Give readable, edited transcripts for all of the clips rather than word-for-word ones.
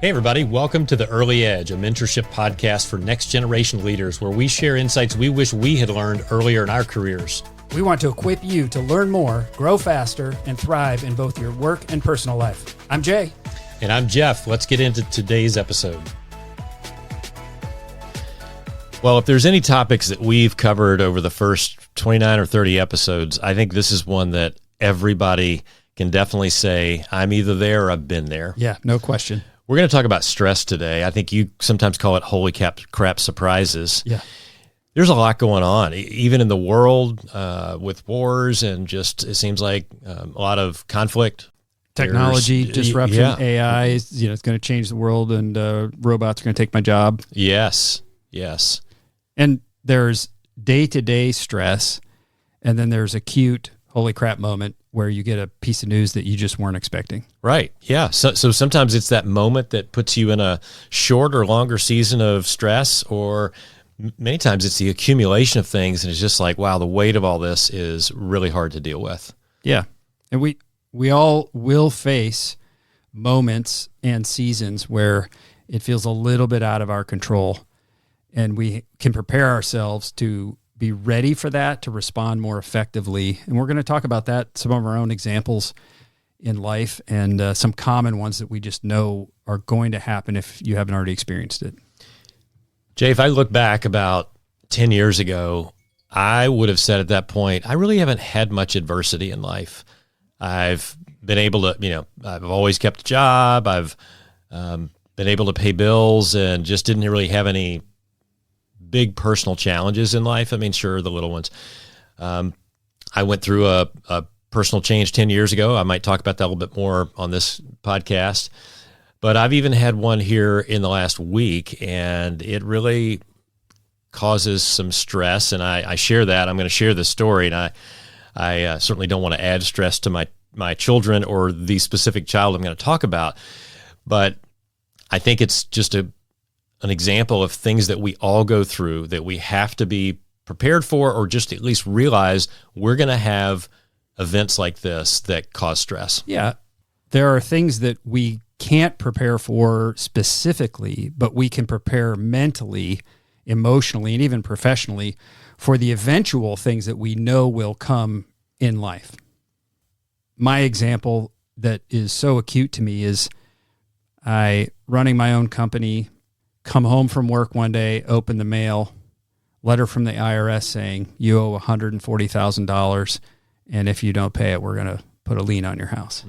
Hey, everybody. Welcome to The Early Edge, a mentorship podcast for next generation leaders where we share insights we wish we had learned earlier in our careers. We want to equip you to learn more, grow faster, and thrive in both your work and personal life. I'm Jay. And I'm Jeff. Let's get into today's episode. Well, if there's any topics that we've covered over the first 29 or 30 episodes, I think this is one that everybody can definitely say, I'm either there or I've been there. Yeah, no question. We're going to talk about stress today. I think you sometimes call it holy crap surprises. Yeah. There's a lot going on, even in the world with wars and just it seems like a lot of conflict. Technology, disruption, yeah. AI, it's going to change the world and robots are going to take my job. Yes. And there's day-to-day stress, and then there's acute holy crap moment where you get a piece of news that you just weren't expecting. Right. Yeah. So sometimes it's that moment that puts you in a short or longer season of stress, or many times it's the accumulation of things. And it's just like, wow, the weight of all this is really hard to deal with. Yeah. And we all will face moments and seasons where it feels a little bit out of our control, and we can prepare ourselves to be ready for that, to respond more effectively. And we're going to talk about that, some of our own examples in life and some common ones that we just know are going to happen if you haven't already experienced it. Jay, if I look back about 10 years ago, I would have said at that point, I really haven't had much adversity in life. I've been able to, I've always kept a job. I've been able to pay bills and just didn't really have any big personal challenges in life. I mean, sure, the little ones. I went through a personal change 10 years ago. I might talk about that a little bit more on this podcast. But I've even had one here in the last week, and it really causes some stress. And I share that. I'm going to share this story, and I certainly don't want to add stress to my children or the specific child I'm going to talk about. But I think it's just an example of things that we all go through that we have to be prepared for, or just at least realize we're going to have events like this that cause stress. Yeah. There are things that we can't prepare for specifically, but we can prepare mentally, emotionally, and even professionally for the eventual things that we know will come in life. My example that is so acute to me is I running my own company, come home from work one day, open the mail, letter from the IRS saying you owe $140,000, and if you don't pay it, we're going to put a lien on your house.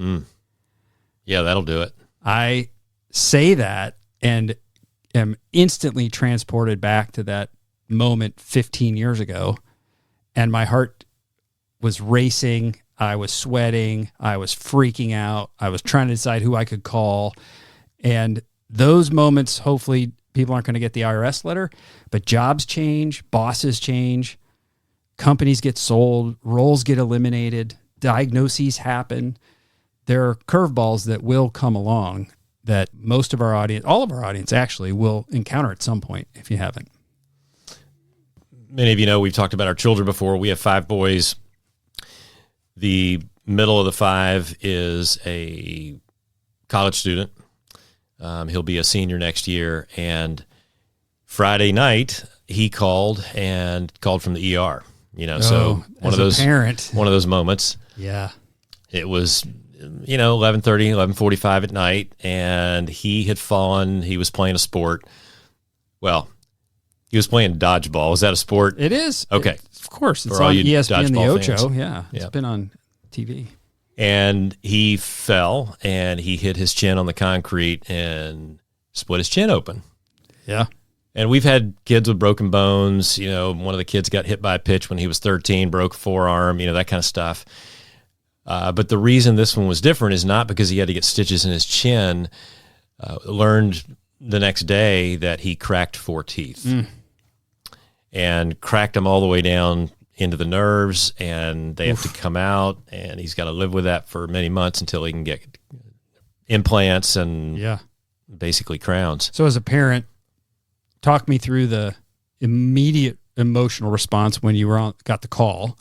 Yeah, that'll do it. I say that and am instantly transported back to that moment 15 years ago, and my heart was racing. I was sweating. I was freaking out. I was trying to decide who I could call. And those moments, hopefully, people aren't going to get the IRS letter, but jobs change, bosses change, companies get sold, roles get eliminated, diagnoses happen. There are curveballs that will come along that most of our audience, all of our audience actually, will encounter at some point if you haven't. Many of you know we've talked about our children before. We have 5 boys. The middle of the 5 is a college student. He'll be a senior next year. And Friday night, he called from the ER. So one of those moments. Yeah. It was, 11:30, 11:45 at night, and he had fallen. He was playing a sport. Well, he was playing dodgeball. Is that a sport? It is. Okay. Of course. It's on ESPN, the Ocho. Fans. Yeah. It's been on TV. And he fell, and he hit his chin on the concrete and split his chin open. Yeah. And we've had kids with broken bones. One of the kids got hit by a pitch when he was 13, broke a forearm, that kind of stuff. But the reason this one was different is not because he had to get stitches in his chin. Learned the next day that he cracked 4 teeth and cracked them all the way down into the nerves, and they have to come out, and he's got to live with that for many months until he can get implants and basically crowns. So as a parent, talk me through the immediate emotional response when you got the call,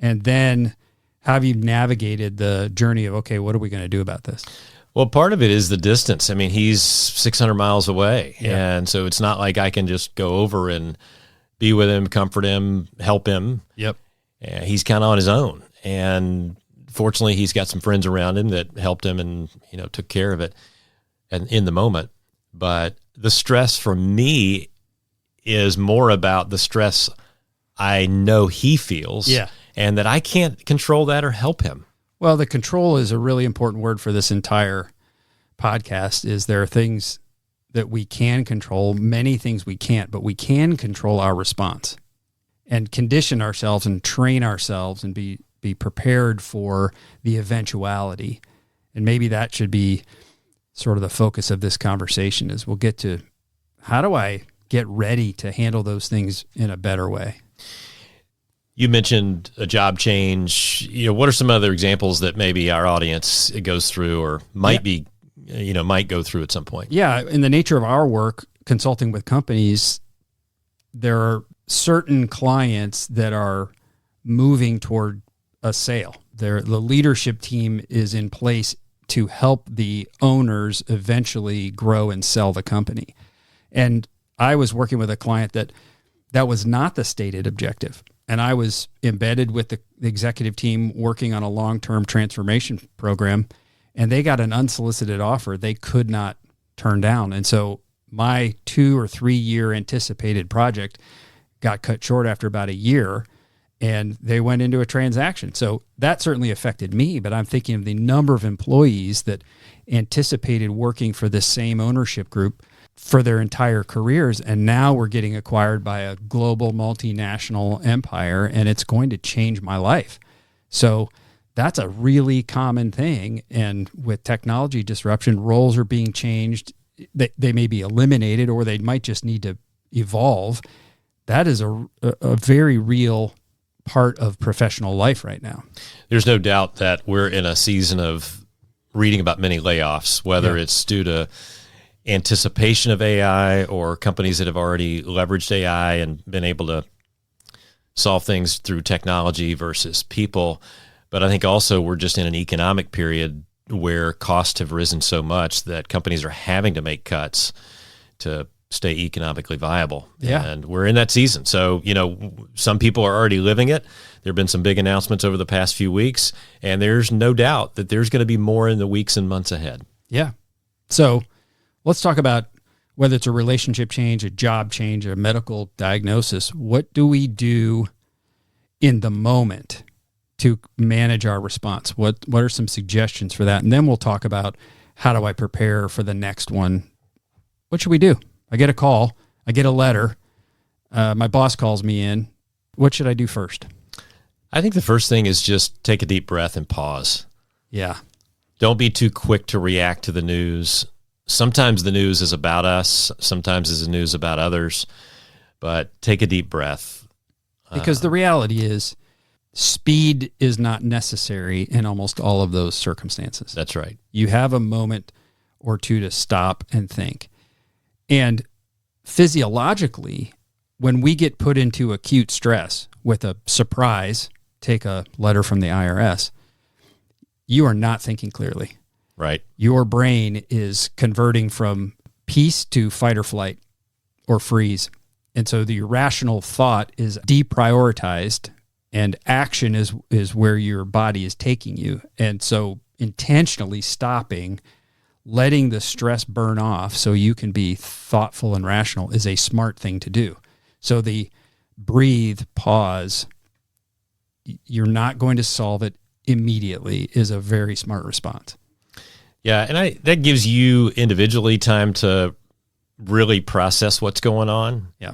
and then how have you navigated the journey of, okay, what are we going to do about this? Well, part of it is the distance. I mean, he's 600 miles away. Yeah. And so it's not like I can just go over and be with him, comfort him, help him. Yep. He's kind of on his own. And fortunately, he's got some friends around him that helped him and, took care of it and in the moment. But the stress for me is more about the stress I know he feels, and that I can't control that or help him. Well, the control is a really important word for this entire podcast. Is there are things that we can control, many things we can't, but we can control our response and condition ourselves and train ourselves and be prepared for the eventuality. And maybe that should be sort of the focus of this conversation. Is we'll get to how do I get ready to handle those things in a better way? You mentioned a job change. What are some other examples that maybe our audience goes through or might go through at some point? Yeah. In the nature of our work, consulting with companies, there are certain clients that are moving toward a sale. The leadership team is in place to help the owners eventually grow and sell the company. And I was working with a client that was not the stated objective. And I was embedded with the executive team working on a long-term transformation program, and they got an unsolicited offer they could not turn down. And so my 2 or 3 year anticipated project got cut short after about a year, and they went into a transaction. So that certainly affected me, but I'm thinking of the number of employees that anticipated working for this same ownership group for their entire careers, and now we're getting acquired by a global multinational empire, and it's going to change my life. So that's a really common thing, and with technology disruption, roles are being changed. They may be eliminated, or they might just need to evolve. That is a very real part of professional life right now. There's no doubt that we're in a season of reading about many layoffs, whether it's due to anticipation of AI or companies that have already leveraged AI and been able to solve things through technology versus people. But I think also we're just in an economic period where costs have risen so much that companies are having to make cuts to stay economically viable. Yeah. And we're in that season. So, some people are already living it. There have been some big announcements over the past few weeks, and there's no doubt that there's going to be more in the weeks and months ahead. Yeah. So let's talk about whether it's a relationship change, a job change, a medical diagnosis. What do we do in the moment to manage our response? What are some suggestions for that? And then we'll talk about how do I prepare for the next one? What should we do? I get a call. I get a letter. My boss calls me in. What should I do first? I think the first thing is just take a deep breath and pause. Yeah. Don't be too quick to react to the news. Sometimes the news is about us. Sometimes it's the news about others. But take a deep breath. Because the reality is speed is not necessary in almost all of those circumstances. That's right. You have a moment or two to stop and think. And physiologically, when we get put into acute stress with a surprise, take a letter from the IRS, you are not thinking clearly. Right. Your brain is converting from peace to fight or flight or freeze. And so the rational thought is deprioritized, and action is where your body is taking you. And so intentionally stopping, letting the stress burn off so you can be thoughtful and rational is a smart thing to do. So the breathe, pause, you're not going to solve it immediately is a very smart response. Yeah, and that gives you individually time to really process what's going on. Yeah.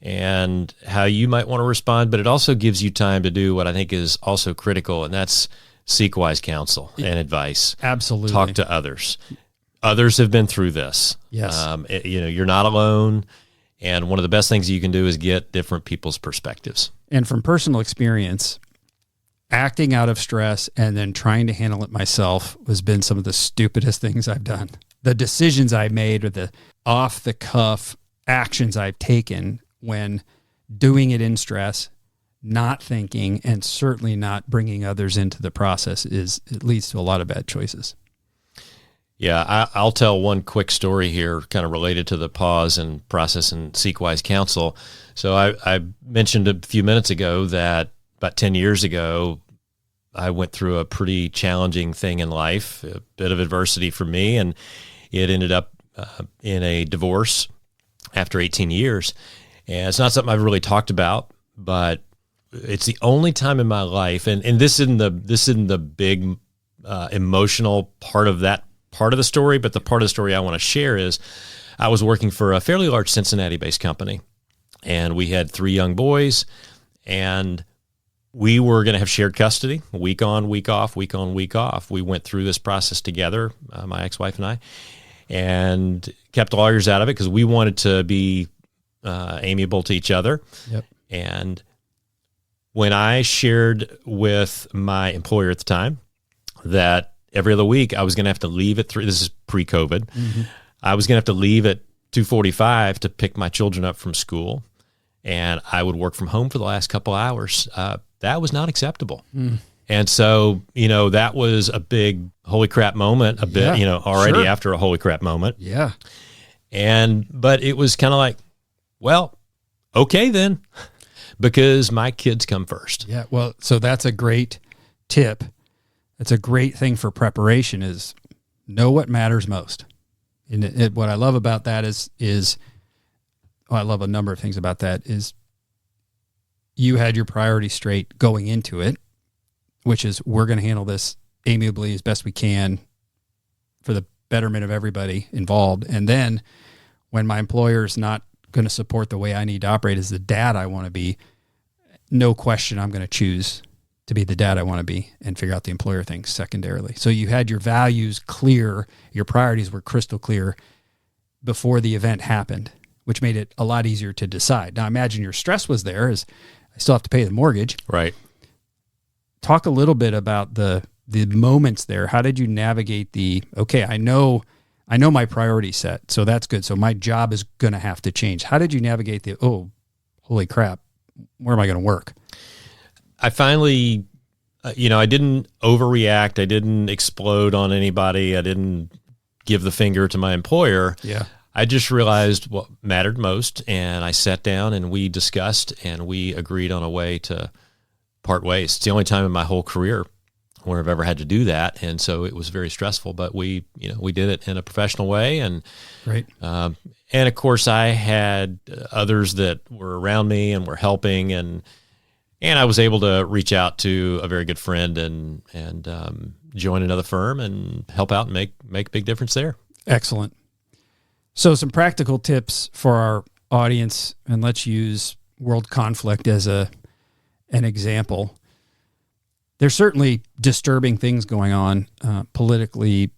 And how you might want to respond, but it also gives you time to do what I think is also critical, and that's seek wise counsel and advice. Absolutely. Talk to others. Others have been through this. Yes. You're not alone. And one of the best things you can do is get different people's perspectives. And from personal experience, acting out of stress and then trying to handle it myself has been some of the stupidest things I've done. The decisions I made or the off-the-cuff actions I've taken when doing it in stress, not thinking, and certainly not bringing others into the process it leads to a lot of bad choices. Yeah, I'll tell one quick story here, kind of related to the pause and process and seek wise counsel. So I mentioned a few minutes ago that about 10 years ago, I went through a pretty challenging thing in life, a bit of adversity for me, and it ended up in a divorce after 18 years. And it's not something I've really talked about, but it's the only time in my life, and this isn't the big emotional part of that part of the story, but the part of the story I want to share is I was working for a fairly large Cincinnati-based company, and we had 3 young boys, and we were going to have shared custody, week on, week off, week on, week off. We went through this process together, my ex-wife and I, and kept lawyers out of it because we wanted to be amiable to each other. Yep. And when I shared with my employer at the time that every other week I was going to have to leave at 3, this is pre-COVID, I was going to have to leave at 2:45 to pick my children up from school, and I would work from home for the last couple hours. That was not acceptable. And so, that was a big holy crap moment, a bit, already sure. after a holy crap moment. Yeah. But it was kind of like, well, okay then, because my kids come first. Yeah. Well, so that's a great tip. It's a great thing for preparation is know what matters most. And what I love about that I love a number of things about that is you had your priorities straight going into it, which is we're going to handle this amiably as best we can for the betterment of everybody involved. And then when my employer is not going to support the way I need to operate as the dad I want to be, no question I'm going to choose to be the dad I want to be and figure out the employer thing secondarily. So you had your values clear, your priorities were crystal clear before the event happened, which made it a lot easier to decide. Now imagine your stress was there as I still have to pay the mortgage. Right. Talk a little bit about the moments there. How did you navigate okay, I know my priority set, so that's good. So my job is going to have to change. How did you navigate holy crap, where am I going to work? I finally, I didn't overreact. I didn't explode on anybody. I didn't give the finger to my employer. Yeah. I just realized what mattered most, and I sat down and we discussed and we agreed on a way to part ways. It's the only time in my whole career where I've ever had to do that, and so it was very stressful. But we did it in a professional way, and Right. And of course, I had others that were around me and were helping, and I was able to reach out to a very good friend and join another firm and help out and make a big difference there. Excellent. So some practical tips for our audience, and let's use world conflict as an example. There's certainly disturbing things going on politically,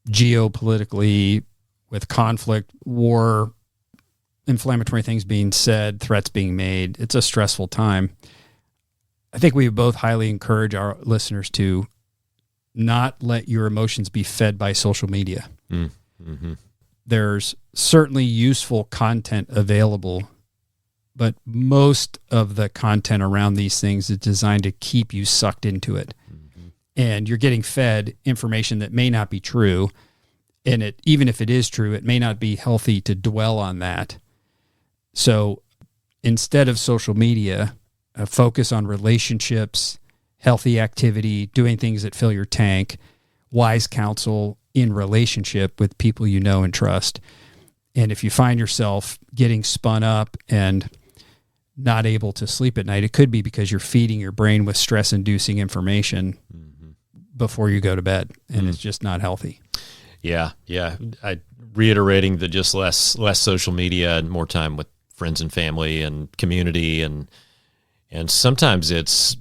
geopolitically, with conflict, war, inflammatory things being said, threats being made. It's a stressful time. I think we both highly encourage our listeners to not let your emotions be fed by social media. Mm-hmm. There's certainly useful content available, but most of the content around these things is designed to keep you sucked into it. Mm-hmm. And you're getting fed information that may not be true. And even if it is true, it may not be healthy to dwell on that. So instead of social media, focus on relationships, healthy activity, doing things that fill your tank, wise counsel in relationship with people you know and trust. And if you find yourself getting spun up and not able to sleep at night, it could be because you're feeding your brain with stress-inducing information before you go to bed, and it's just not healthy. Yeah. Reiterating that just less social media and more time with friends and family and community, and sometimes it's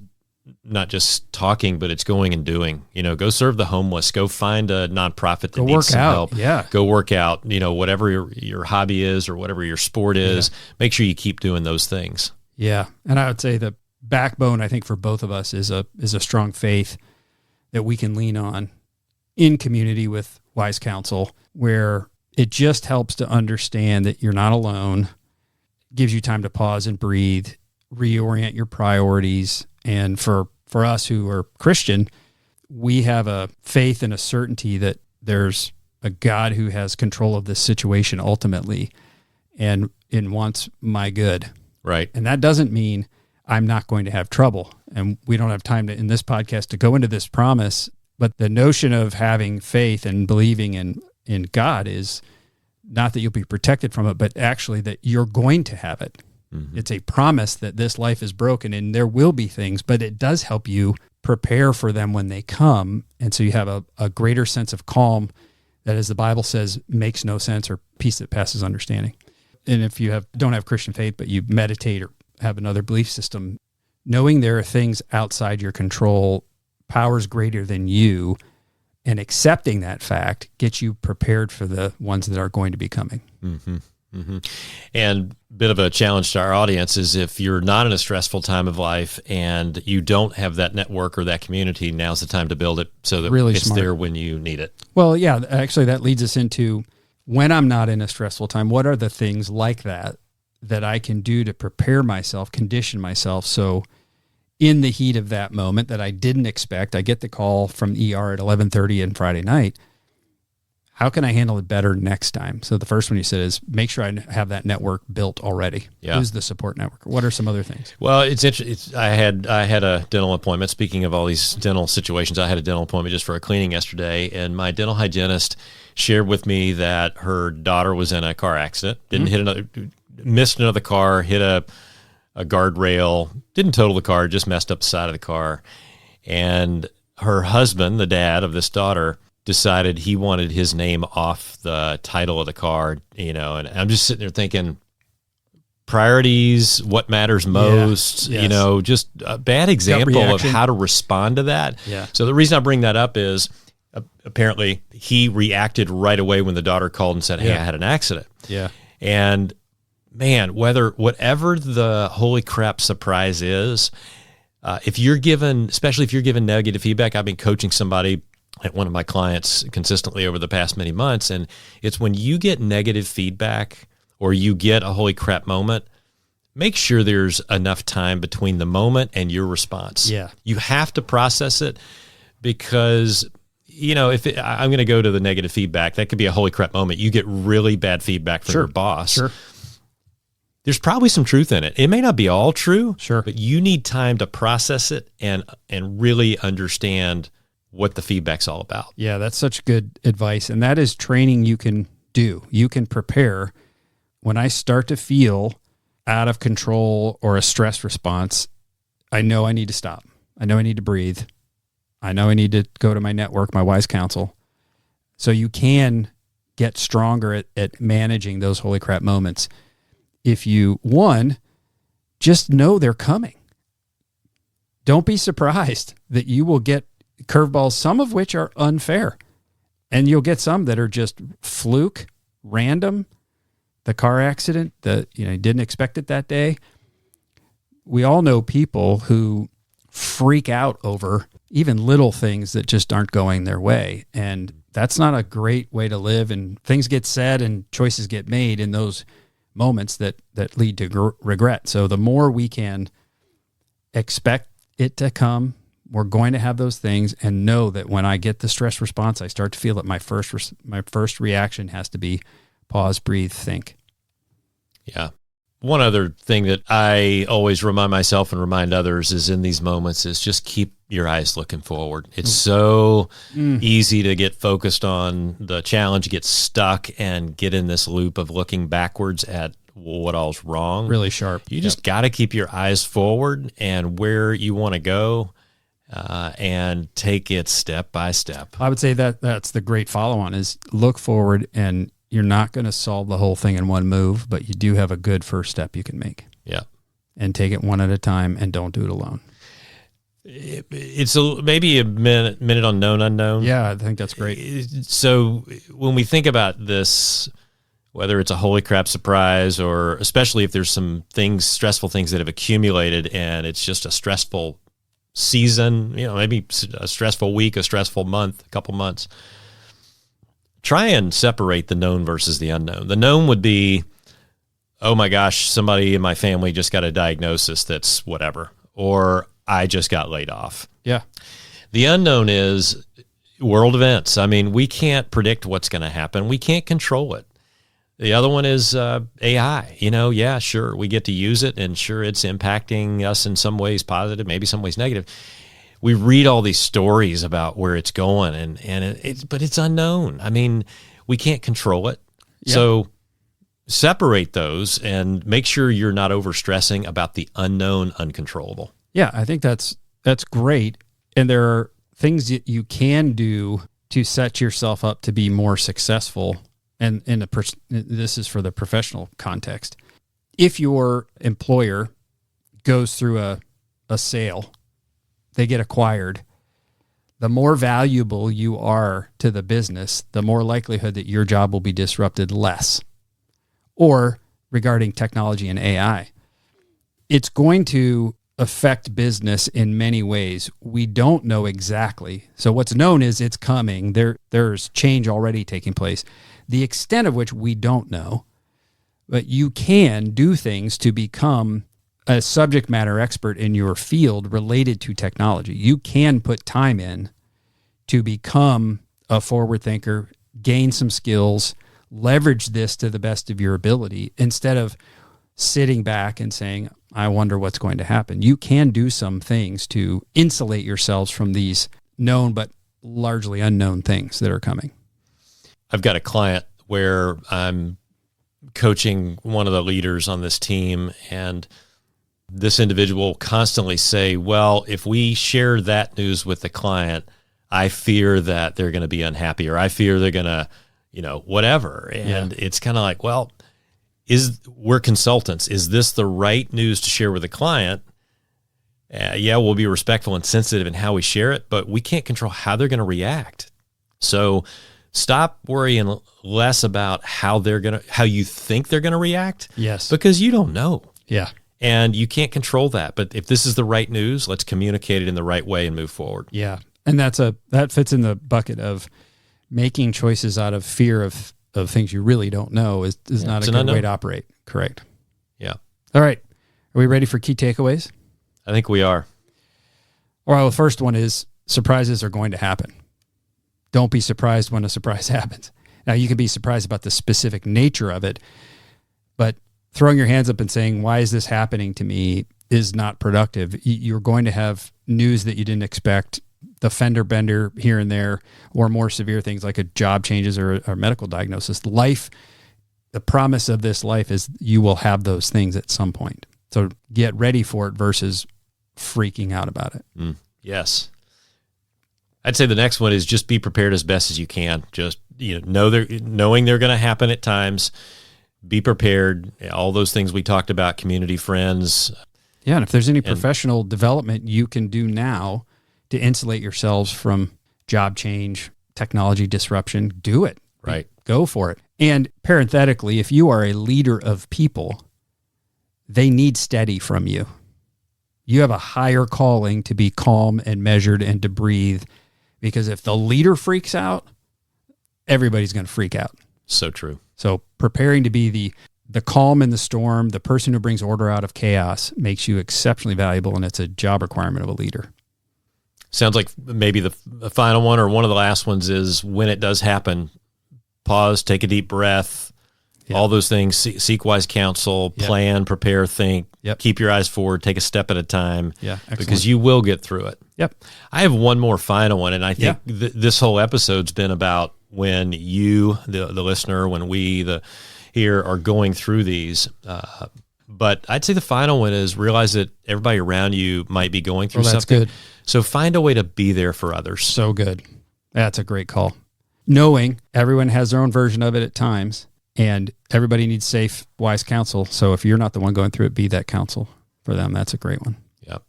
not just talking, but it's going and doing. Go serve the homeless. Go find a nonprofit that needs some help. Yeah. Go work out. Whatever your hobby is or whatever your sport is, make sure you keep doing those things. Yeah, and I would say the backbone, I think, for both of us is a strong faith that we can lean on in community with wise counsel, where it just helps to understand that you're not alone, gives you time to pause and breathe, reorient your priorities. And for us who are Christian, we have a faith and a certainty that there's a God who has control of this situation ultimately and wants my good. Right. And that doesn't mean I'm not going to have trouble. And we don't have time in this podcast to go into this promise, but the notion of having faith and believing in God is not that you'll be protected from it, but actually that you're going to have it. Mm-hmm. It's a promise that this life is broken and there will be things, but it does help you prepare for them when they come. And so you have a greater sense of calm that, as the Bible says, makes no sense, or peace that passes understanding. And if you don't have Christian faith, but you meditate or have another belief system, knowing there are things outside your control, powers greater than you, and accepting that fact gets you prepared for the ones that are going to be coming. Mm-hmm. Mm-hmm. And a bit of a challenge to our audience is if you're not in a stressful time of life and you don't have that network or that community, now's the time to build it so that really it's smart. there when you need it. Well, yeah, actually that leads us into, when I'm not in a stressful time, what are the things like that I can do to prepare myself, condition myself, so in the heat of that moment that I didn't expect, I get the call from ER at 11:30 on Friday night. How can I handle it better next time? So the first one you said is make sure I have that network built already. Yeah. Who's the support network? What are some other things? Well, it's interesting. I had a dental appointment. Speaking of all these dental situations, I had a dental appointment just for a cleaning yesterday, and my dental hygienist shared with me that her daughter was in a car accident, missed another car, hit a guardrail, didn't total the car, just messed up the side of the car. And her husband, the dad of this daughter, decided he wanted his name off the title of the car, and I'm just sitting there thinking, priorities, what matters most, Yeah. Yes. Just a bad example of how to respond to that. Yeah. So the reason I bring that up is apparently he reacted right away when the daughter called and said, hey, I had an accident. Yeah. And man, whatever the holy crap surprise is, especially if you're given negative feedback. I've been coaching somebody at one of my clients consistently over the past many months, and it's when you get negative feedback or you get a holy crap moment, make sure there's enough time between the moment and your response. Yeah. You have to process it, because I'm going to go to the negative feedback. That could be a holy crap moment. You get really bad feedback from your boss. Sure. There's probably some truth in it. It may not be all true, sure, but you need time to process it and really understand what the feedback's all about. Yeah, that's such good advice. And that is training you can do. You can prepare. When I start to feel out of control or a stress response, I know I need to stop. I know I need to breathe. I know I need to go to my network, my wise counsel. So you can get stronger at managing those holy crap moments. If you, just know they're coming. Don't be surprised that you will get curveballs, some of which are unfair. And you'll get some that are just fluke, random. The car accident, you didn't expect it that day. We all know people who freak out over even little things that just aren't going their way. And that's not a great way to live. And things get said and choices get made in those moments that lead to regret. So the more we can expect it to come, we're going to have those things, and know that when I get the stress response, I start to feel that my first reaction has to be pause, breathe, think. Yeah. One other thing that I always remind myself and remind others is in these moments is just keep your eyes looking forward. It's so easy to get focused on the challenge, get stuck, and get in this loop of looking backwards at what all's wrong. Really sharp. You just got to keep your eyes forward and where you want to go, and take it step by step. I would say that's the great follow-on is look forward, and you're not going to solve the whole thing in one move, but you do have a good first step you can make. Yeah. And take it one at a time, and don't do it alone. It's maybe a minute on known unknown. Yeah, I think that's great. So when we think about this, whether it's a holy crap surprise, or especially if there's some stressful things that have accumulated and it's just a stressful season, maybe a stressful week, a stressful month, a couple months, try and separate the known versus the unknown. The known would be, oh my gosh, somebody in my family just got a diagnosis that's whatever, or I just got laid off. Yeah. The unknown is World events. I mean, we can't predict what's going to happen. We can't control it. The other one is AI. Yeah, sure, we get to use it, and sure, it's impacting us in some ways positive, maybe some ways negative. We read all these stories about where it's going, but it's unknown. I mean, we can't control it. Yep. So separate those and make sure you're not overstressing about the unknown, uncontrollable. Yeah, I think that's great. And there are things that you can do to set yourself up to be more successful. And this is for the professional context. If your employer goes through a sale, they get acquired, the more valuable you are to the business, the more likelihood that your job will be disrupted less. Or regarding technology and AI, it's going to affect business in many ways. We don't know exactly. So what's known is it's coming. There's change already taking place. The extent of which we don't know, but you can do things to become a subject matter expert in your field related to technology. You can put time in to become a forward thinker, gain some skills, leverage this to the best of your ability instead of sitting back and saying, I wonder what's going to happen. You can do some things to insulate yourselves from these known but largely unknown things that are coming. I've got a client where I'm coaching one of the leaders on this team, and this individual will constantly say, well, if we share that news with the client, I fear that they're going to be unhappy, or I fear they're going to, whatever. And It's kind of like, well, we're consultants. Is this the right news to share with a client? We'll be respectful and sensitive in how we share it, but we can't control how they're going to react. So stop worrying less about how you think they're going to react. Yes. Because you don't know. Yeah. And you can't control that. But if this is the right news, let's communicate it in the right way and move forward. Yeah. And that fits in the bucket of making choices out of fear of things you really don't know is not a good way to operate. Correct. Yeah. All right. Are we ready for key takeaways? I think we are. All right. Well, the first one is surprises are going to happen. Don't be surprised when a surprise happens. Now, you can be surprised about the specific nature of it, but throwing your hands up and saying, why is this happening to me, is not productive. You're going to have news that you didn't expect, the fender bender here and there, or more severe things like a job changes or a medical diagnosis. Life, the promise of this life is you will have those things at some point. So get ready for it versus freaking out about it. Yes. I'd say the next one is just be prepared as best as you can. Just knowing they're going to happen at times. Be prepared. All those things we talked about, community, friends. Yeah, and if there's any professional development you can do now to insulate yourselves from job change, technology disruption, do it. Right. Go for it. And parenthetically, if you are a leader of people, they need steady from you. You have a higher calling to be calm and measured and to breathe, because if the leader freaks out, everybody's going to freak out. So true. So preparing to be the calm in the storm, the person who brings order out of chaos, makes you exceptionally valuable, and it's a job requirement of a leader. Sounds like maybe the final one or one of the last ones is when it does happen, pause, take a deep breath, all those things, seek wise counsel, plan, prepare, think, keep your eyes forward, take a step at a time, because you will get through it. Yep. I have one more final one, and I think this whole episode's been about when you, the listener, when we, here are going through these. But I'd say the final one is realize that everybody around you might be going through something. That's good. So find a way to be there for others. So good. That's a great call. Knowing everyone has their own version of it at times, and everybody needs safe, wise counsel. So if you're not the one going through it, be that counsel for them. That's a great one. Yep.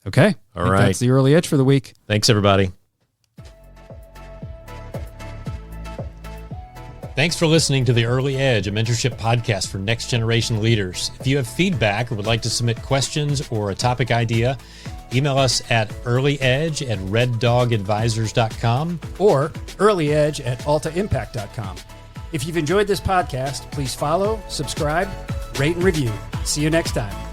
Okay. All right. That's the Early Edge for the week. Thanks, everybody. Thanks for listening to The Early Edge, a mentorship podcast for next generation leaders. If you have feedback or would like to submit questions or a topic idea, email us at earlyedge@reddogadvisors.com or earlyedge@altaimpact.com. If you've enjoyed this podcast, please follow, subscribe, rate, and review. See you next time.